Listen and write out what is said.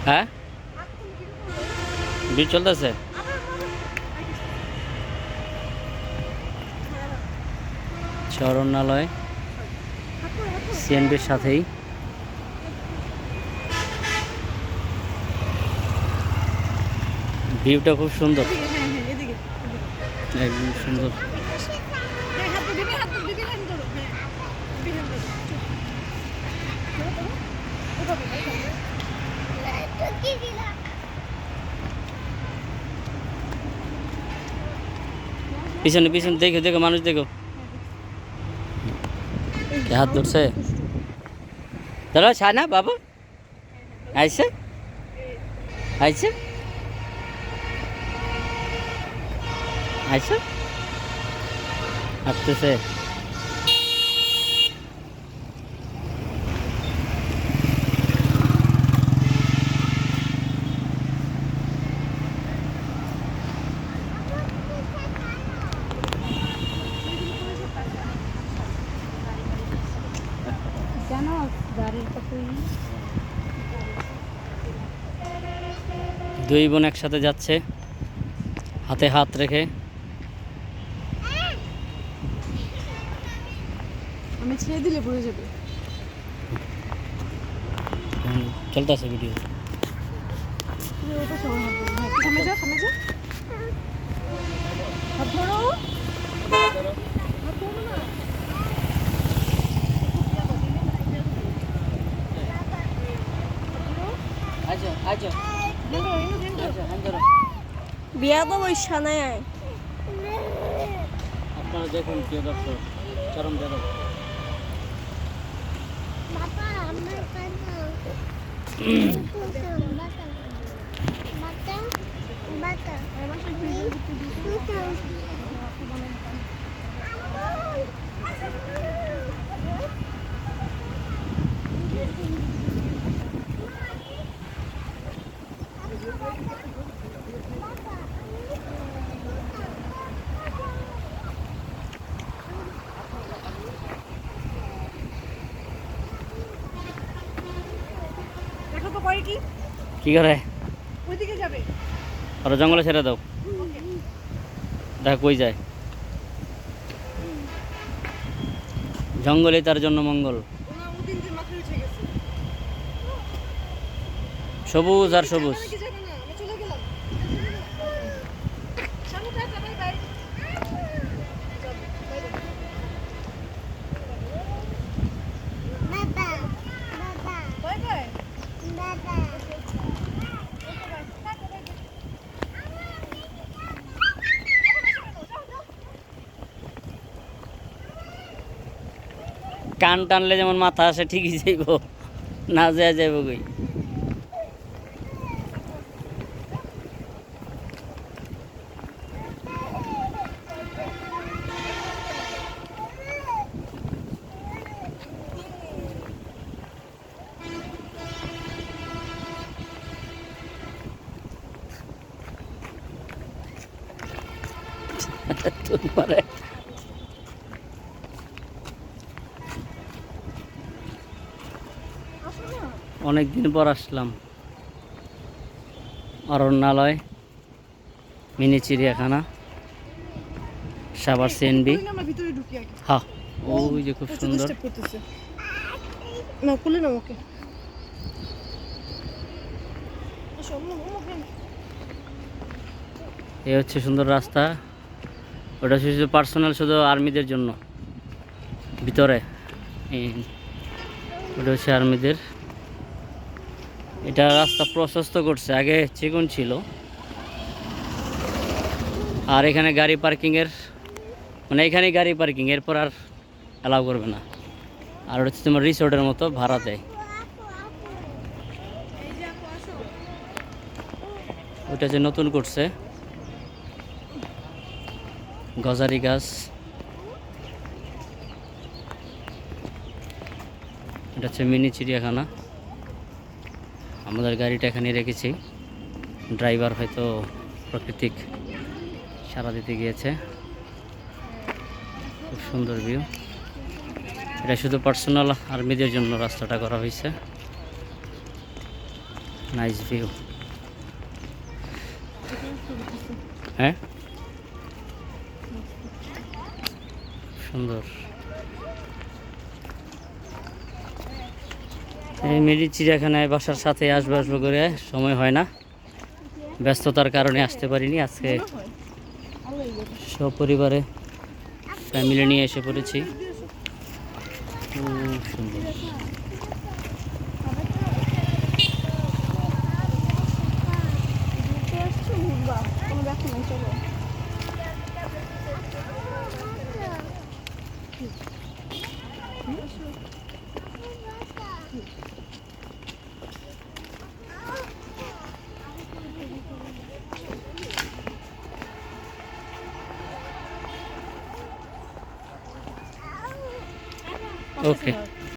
হ্যাঁ ভিড় চলতেছে। শরণালয় সিএনবির সাথেই। ভিউটা খুব সুন্দর, একদম সুন্দর। পিছনে পিছনে দেখো দেখো, মানুষ দেখো, কে হাত ধরছে। ধরো ছানা বাবু আইসে আইসে আইসে হাঁটতেছে। দুই বোন একসাথে যাচ্ছে হাতে হাত রেখে। আমি ছেড়ে দিলে পড়ে যাবে। চলতেছে ভিডিও। সামনে যাও, সামনে যাও। হাত ধরো। হাত ধরো না। আচ্ছা আচ্ছা বিয়া তো বৈশা নাই। আপনারা দেখুন প্রিয় দর্শক, চরম দেখো। দেখো তো করে কি কি করে ওইদিকে যাবে। ওরা জঙ্গলে ছেড়ে দাও, দেখ কই যায়। জঙ্গলে তার জন্য মঙ্গল। ওনা ওদিন যে মাথায় উঠে গেছে। সবুজ আর সবুজ। কি যাবে না, আমি চলে গেলাম। সামনে tata, bye bye. Bye bye. কান টানলে যেমন মাথা আসে ঠিকই যাইব, না যায় যাইব কই। তোমারে অনেকদিন পর আসলাম অরণ্যালয়, মিনি চিড়িয়াখানা, সাভার সিএনবি। আমরা ভিতরে ঢুকি আগে। হ্যাঁ ওই যে খুব সুন্দর। না খুলে না ওকে। এই হচ্ছে সুন্দর রাস্তা। ওটা শুধু পার্সোনাল, শুধু আর্মিদের জন্য ভিতরে। ওটা হচ্ছে আর্মিদের। এটা রাস্তা প্রশস্ত করছে, আগে চিকন ছিল। আর এখানে গাড়ি পার্কিংয়ের, মানে এখানেই গাড়ি পার্কিং, এরপর আর অ্যালাউ করবে না। আর ওটা হচ্ছে তোমার রিসোর্টের মতো ভাড়া দেয়। ওইটা যে নতুন করছে গজারি গাছ। এটা হচ্ছে মিনি চিড়িয়াখানা। আমাদের গাড়িটা এখানে রেখেছি, ড্রাইভার হয়তো প্রাকৃতিক সারা দিতে গিয়েছে। খুব সুন্দর ভিউ। এটা শুধু পার্সোনাল আর্মিদের জন্য রাস্তাটা করা হয়েছে। Nice view. হ্যাঁ, সুন্দর। এই মিনি চিড়িয়াখানায় বাসার সাথে আসবো আসবো করে সময় হয় না, ব্যস্ততার কারণে আসতে পারিনি। আজকে সপরিবারে ফ্যামিলি নিয়ে এসে পড়েছি। খুব সুন্দর। ওকে।